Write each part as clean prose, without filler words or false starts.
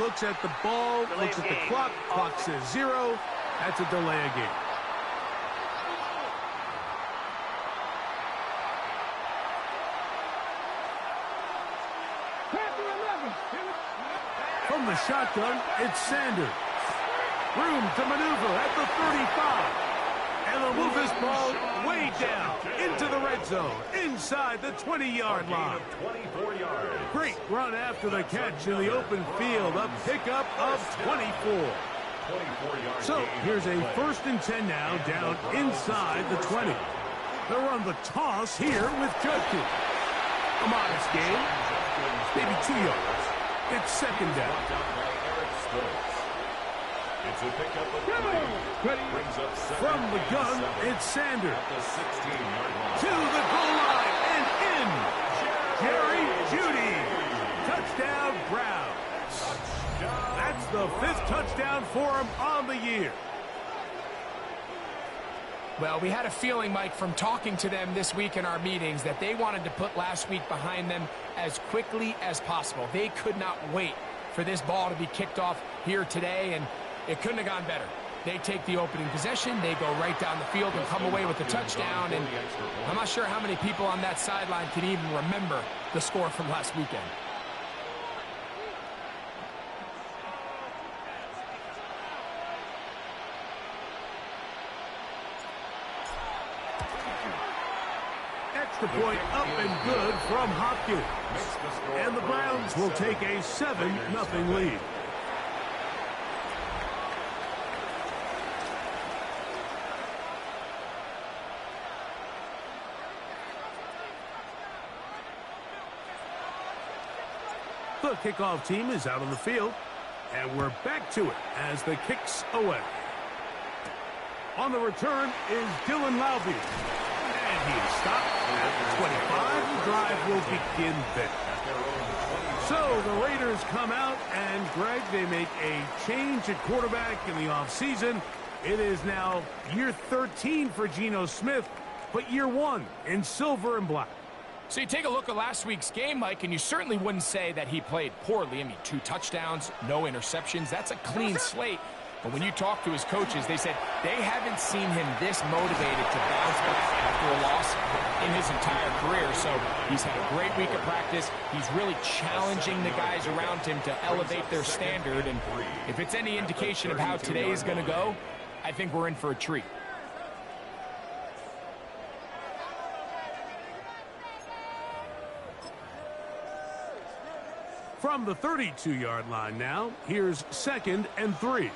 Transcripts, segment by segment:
looks at the ball, looks at the clock. Clock says 0. That's a delay of game. From the shotgun, it's Sanders. Room to maneuver at the 35. And they'll move this ball way down into the red zone, inside the 20-yard line. 24 yards. Great run after the catch in the open field. A pickup of 24. So here's a 1st and 10 now, down inside the 20. They'll run the toss here with Judkins. A modest game, maybe 2 yards. It's 2nd down. It's a pickup of 3. Brings up from the gun, it's Sanders. At the 16-yard line. To the goal line and in. Jerry Jeudy. Touchdown, Browns. That's the 5th touchdown for him on the year. Well, we had a feeling, Mike, from talking to them this week in our meetings that they wanted to put last week behind them as quickly as possible. They could not wait for this ball to be kicked off here today, and it couldn't have gone better. They take the opening possession, they go right down the field and come away with a touchdown, and I'm not sure how many people on that sideline can even remember the score from last weekend. Extra point up and good from Hopkins. And the Browns will take a 7-0 lead. The kickoff team is out on the field, and we're back to it as the kick's away. On the return is Dylan Laube. And he is stopped at the 25. The drive will begin there. So the Raiders come out, and Greg, they make a change at quarterback in the offseason. It is now year 13 for Geno Smith, but year 1 in silver and black. So you take a look at last week's game, Mike, and you certainly wouldn't say that he played poorly. I mean, 2 touchdowns, no interceptions. That's a clean slate. But when you talk to his coaches, they said they haven't seen him this motivated to bounce back after a loss in his entire career. So he's had a great week of practice. He's really challenging the guys around him to elevate their standard. And if it's any indication of how today is going to go, I think we're in for a treat. From the 32-yard line now, here's 2nd and 3.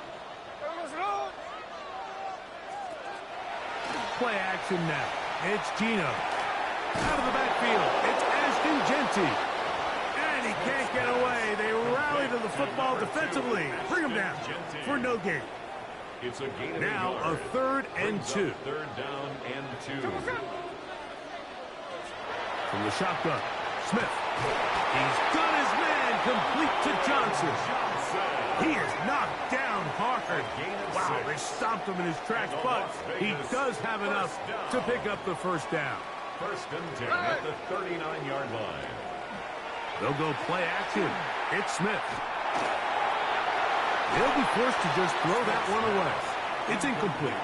Play action now. It's Geno. Out of the backfield, it's Ashton Jeanty. And he can't get away. They rally to the football defensively. Bring him down for no gain. It's a gain now a 3rd and 2. 3rd down and 2. From the shotgun, Smith. He's done his man complete to Johnson. He is knocked down hard. Wow, they stopped him in his tracks, but he does have enough to pick up the 1st down. 1st and 10 at the 39-yard line. They'll go play action. It's Smith. They'll be forced to just throw that one away. It's incomplete.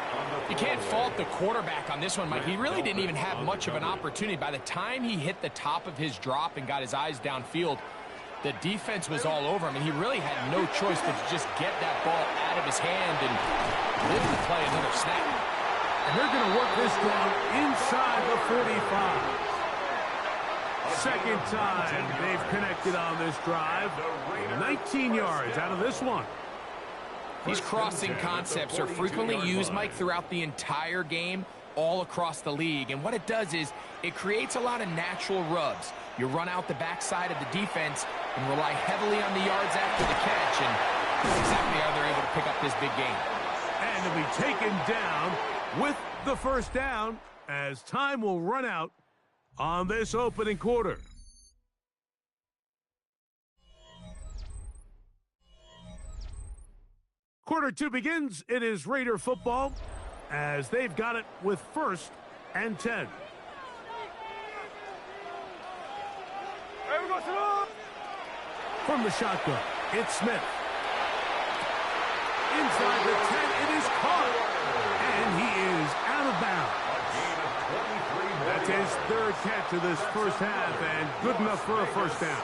You can't fault the quarterback on this one, Mike. He really didn't even have much of an opportunity. By the time he hit the top of his drop and got his eyes downfield, the defense was all over him, and he really had no choice but to just get that ball out of his hand and live to play another snap. And they're going to work this down inside the 45. 2nd time they've connected on this drive. 19 yards out of this one. These crossing concepts are frequently used, Mike, throughout the entire game, all across the league. And what it does is it creates a lot of natural rubs. You run out the backside of the defense and rely heavily on the yards after the catch, and that's exactly how they're able to pick up this big game. And to be taken down with the 1st down as time will run out on this opening quarter. Quarter 2 begins. It is Raider football as they've got it with 1st and 10. From the shotgun, it's Smith. inside the 10. It is caught. And he is out of bounds. That's his third catch of this first half, and good enough for a first down.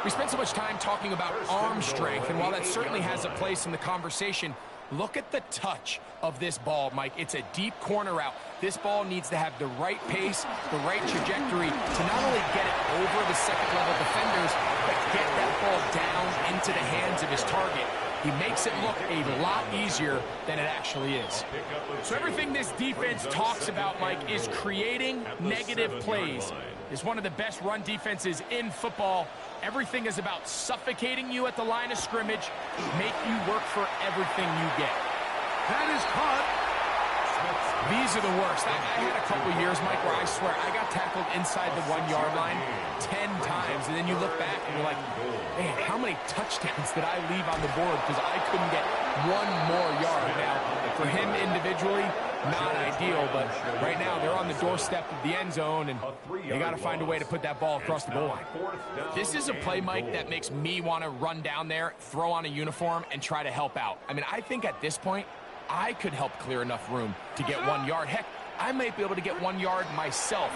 We spent so much time talking about arm strength, and while that certainly has a place in the conversation, look at the touch of this ball, Mike. It's a deep corner route. This ball needs to have the right pace, the right trajectory to not only get it over the second-level defenders, but get that ball down into the hands of his target. He makes it look a lot easier than it actually is. So everything this defense talks about, Mike, is creating negative plays. It's one of the best run defenses in football. Everything is about suffocating you at the line of scrimmage, make you work for everything you get. That is caught. These are the worst. I had a couple years, Mike, where I swear I got tackled inside the 1-yard line 10 times, and then you look back and you're like, man, how many touchdowns did I leave on the board because I couldn't get one more yard? Now, for him individually, not ideal, but right now they're on the doorstep of the end zone, and they got to find a way to put that ball across the goal line. This is a play, Mike, that makes me want to run down there, throw on a uniform, and try to help out. I mean, I think at this point, I could help clear enough room to get 1 yard. Heck, I might be able to get 1 yard myself.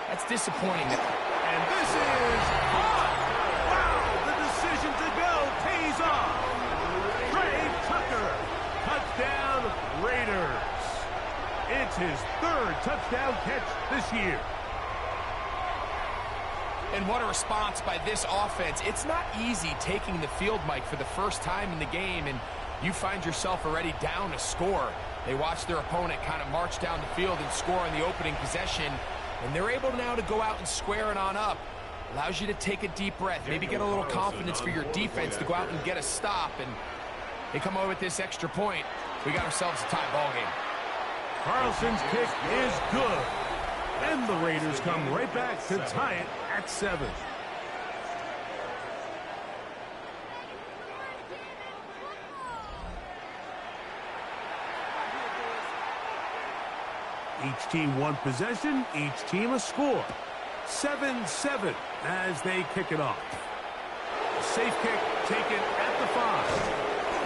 That's disappointing. And this is hot. Wow, the decision to go pays off. Trey Tucker, touchdown Raiders. It's his third touchdown catch this year. And what a response by this offense. It's not easy taking the field, Mike, for the first time in the game, and you find yourself already down a score. They watch their opponent kind of march down the field and score in the opening possession, and they're able now to go out and square it on up. Allows you to take a deep breath, maybe get a little confidence for your defense to go out and get a stop, and they come over with this extra point. We got ourselves a tie ball game. Carlson's kick is good, and the Raiders come right back to tie it at 7. Each team one possession, each team a score. 7-7 as they kick it off. Safe kick taken at the 5.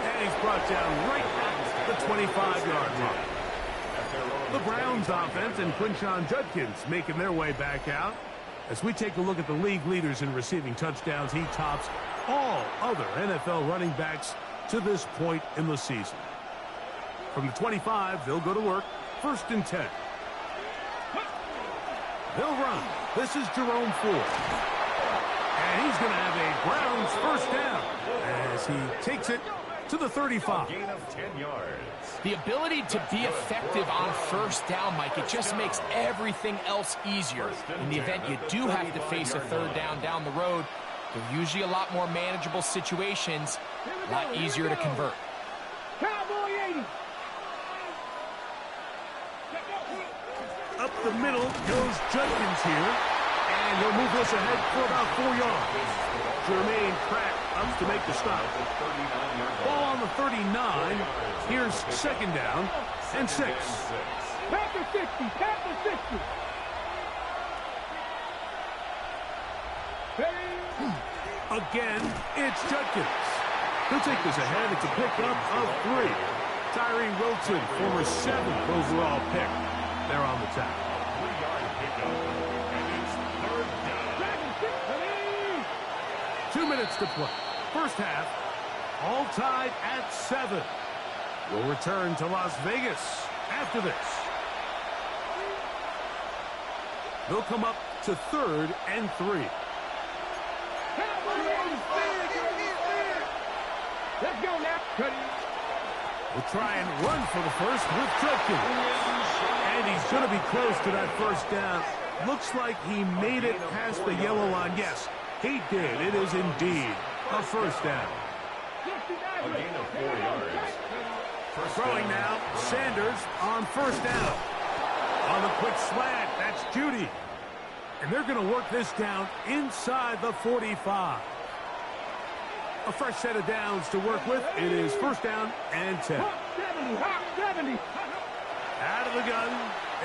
And he's brought down right at the 25-yard line. The Browns offense and Quinshon Judkins making their way back out. As we take a look at the league leaders in receiving touchdowns, he tops all other NFL running backs to this point in the season. From the 25, they'll go to work. 1st and 10. They'll run. This is Jerome Ford. And he's going to have a Browns first down as he takes it to the 35. Gain of 10 yards. The ability to be effective on first down, Mike, it just makes everything else easier. In the event you do have to face a 3rd down the road, they're usually a lot more manageable situations, a lot easier to convert. Cowboy 80. Up the middle goes Judkins here, and he'll move this ahead for about 4 yards. Jermaine Pratt up to make the stop. Ball on the 39. Here's 2nd down and 6. Panther 60. Panther 60. Again, it's Judkins. He'll take this ahead. It's a pickup of 3. Tyree Wilton, former 7th overall pick. They're on the tackle. 3-yard pickup, and it's 3rd down. 2 minutes to play. First half, all tied at 7. We'll return to Las Vegas after this. They'll come up to 3rd and 3. Let's go now. Cut it. We'll try and run for the first with Judkins. And he's going to be close to that first down. Looks like he made it past the yellow line. Yes, he did. It is indeed a first down. A gain of 4 yards. Throwing now, Sanders on first down. On the quick slant, that's Judy. And they're going to work this down inside the 45. A fresh set of downs to work with. It is 1st down and 10. Hawk 70. Hawk 70. Out of the gun,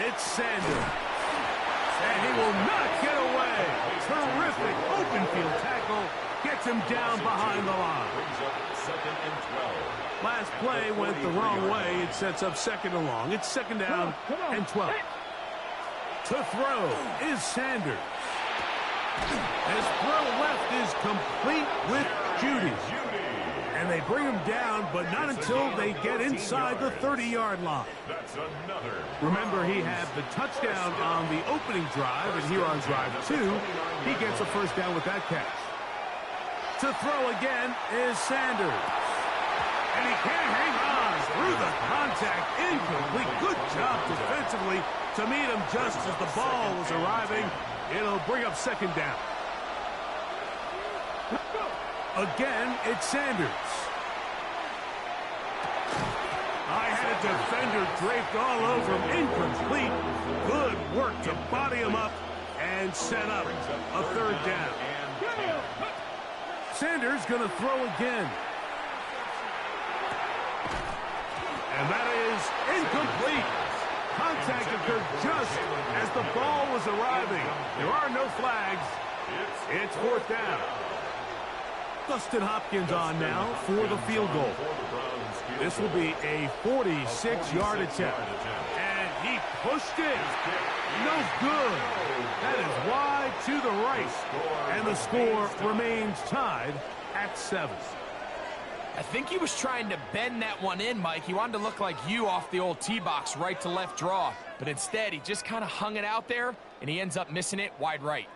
it's Sanders. And he will not get away. Terrific open field tackle. Gets him down behind the line. Brings up 2nd and 12. Last play went the wrong way. It sets up second and long. It's second down and 12. To throw is Sanders. His throw left is complete with Judy. And they bring him down, but not until they get inside the 30-yard line. Remember, he had the touchdown on the opening drive, and here on drive 2, he gets a first down with that catch. To throw again is Sanders. And he can't hang on through the contact. Incomplete. Good job defensively to meet him just as the ball was arriving. It'll bring up second down. Again, it's Sanders. I had a defender draped all over him. Incomplete. Good work to body him up and set up a third down. Sanders going to throw again. And that is incomplete. Contact occurred just as the ball was arriving. There are no flags. It's fourth down. Dustin Hopkins on now for the field goal. This will be a 46-yard attempt. And he pushed it. No good. That is wide to the right. And the score remains tied at 7. I think he was trying to bend that one in, Mike. He wanted to look like you off the old tee box, right to left draw. But instead, he just kind of hung it out there, and he ends up missing it wide right.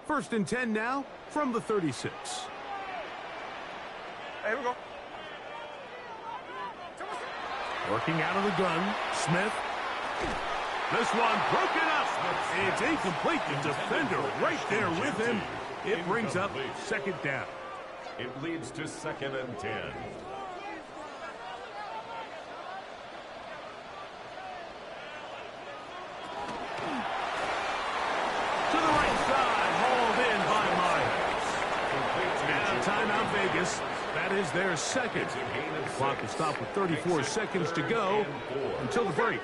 First and 10 now from the 36. Here we go. Working out of the gun, Smith. This one broken up. It's incomplete. The defender right there with him. It brings up second down. It leads to second and 10. To the right side, hauled in by Myers. Now timeout Vegas. That is their second. The clock is stopped with 34 seconds to go until the break.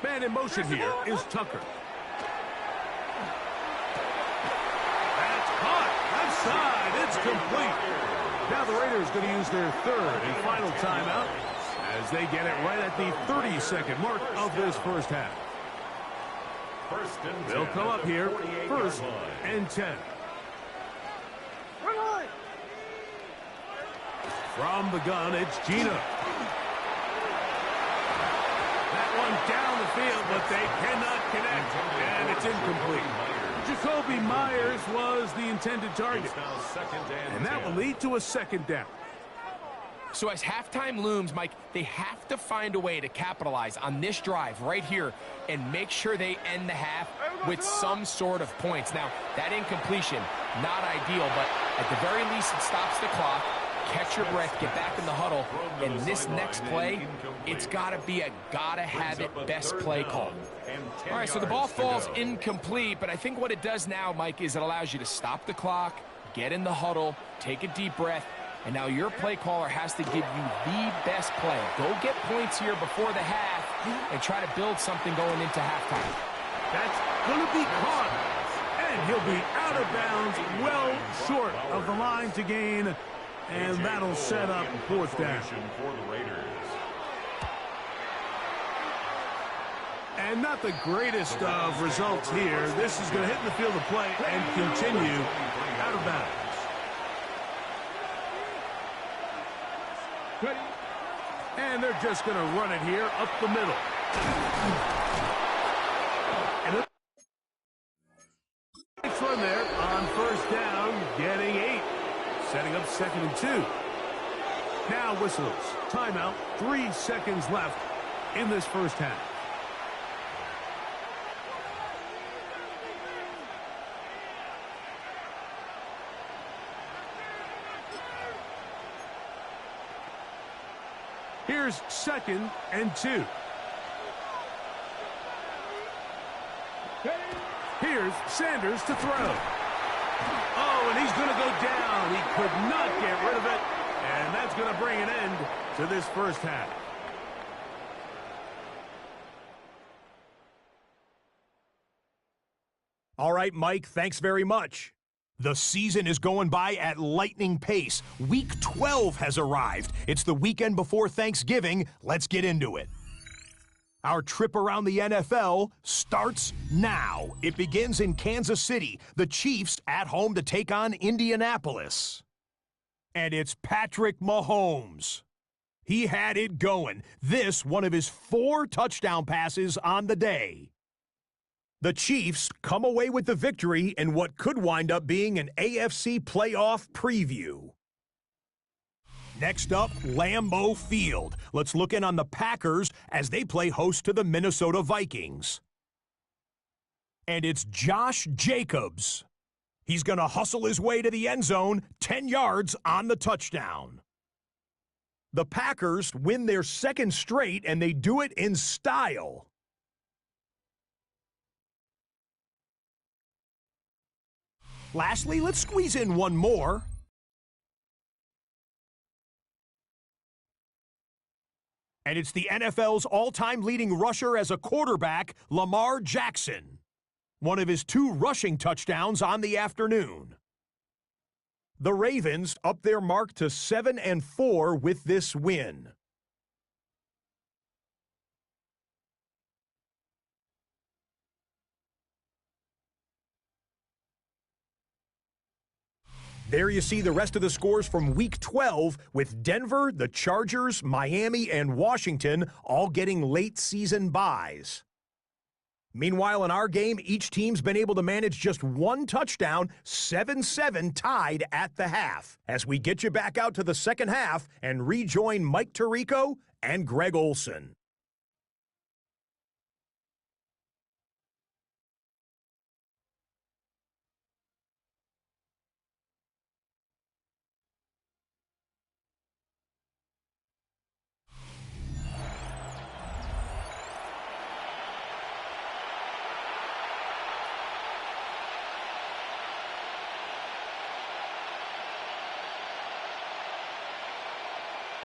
Man in motion here is Tucker. That's caught. Left side. It's complete. Now the Raiders going to use their third and final timeout as they get it right at the 30-second mark of this first half. They'll come up here, first and 10. From the gun, it's Gino. That one down the field, but they cannot connect, and it's incomplete. Jacoby Myers was the intended target, and that will lead to a second down. So as halftime looms, Mike, they have to find a way to capitalize on this drive right here and make sure they end the half with some sort of points. Now, that incompletion, not ideal, but at the very least it stops the clock. Catch your breath, get back in the huddle, and this next play, it's got to be a gotta-have-it best play call. All right, so the ball falls incomplete, but I think what it does now, Mike, is it allows you to stop the clock, get in the huddle, take a deep breath, and now your play caller has to give you the best play. Go get points here before the half and try to build something going into halftime. That's going to be caught, and he'll be out of bounds, well short of the line to gain. And that'll set up fourth down. And not the greatest of results here. This is going to hit in the field of play and continue out of bounds. And they're just going to run it here up the middle. And it's run there on first down, getting 8. Setting up second and 2. Now whistles. Timeout. 3 seconds left in this first half. Here's second and 2. Here's Sanders to throw. Oh, and he's going to go down. He could not get rid of it. And that's going to bring an end to this first half. All right, Mike, thanks very much. The season is going by at lightning pace. Week 12 has arrived. It's the weekend before Thanksgiving. Let's get into it. Our trip around the NFL starts now. It begins in Kansas City. The Chiefs at home to take on Indianapolis. And it's Patrick Mahomes. He had it going. This, one of his 4 touchdown passes on the day. The Chiefs come away with the victory in what could wind up being an AFC playoff preview. Next up, Lambeau Field. Let's look in on the Packers as they play host to the Minnesota Vikings. And it's Josh Jacobs. He's going to hustle his way to the end zone, 10 yards on the touchdown. The Packers win their 2nd straight, and they do it in style. Lastly, let's squeeze in one more. And it's the NFL's all-time leading rusher as a quarterback, Lamar Jackson. One of his 2 rushing touchdowns on the afternoon. The Ravens up their mark to 7-4 with this win. There you see the rest of the scores from Week 12 with Denver, the Chargers, Miami, and Washington all getting late-season byes. Meanwhile, in our game, each team's been able to manage just 1 touchdown, 7-7 tied at the half. As we get you back out to the second half and rejoin Mike Tirico and Greg Olson.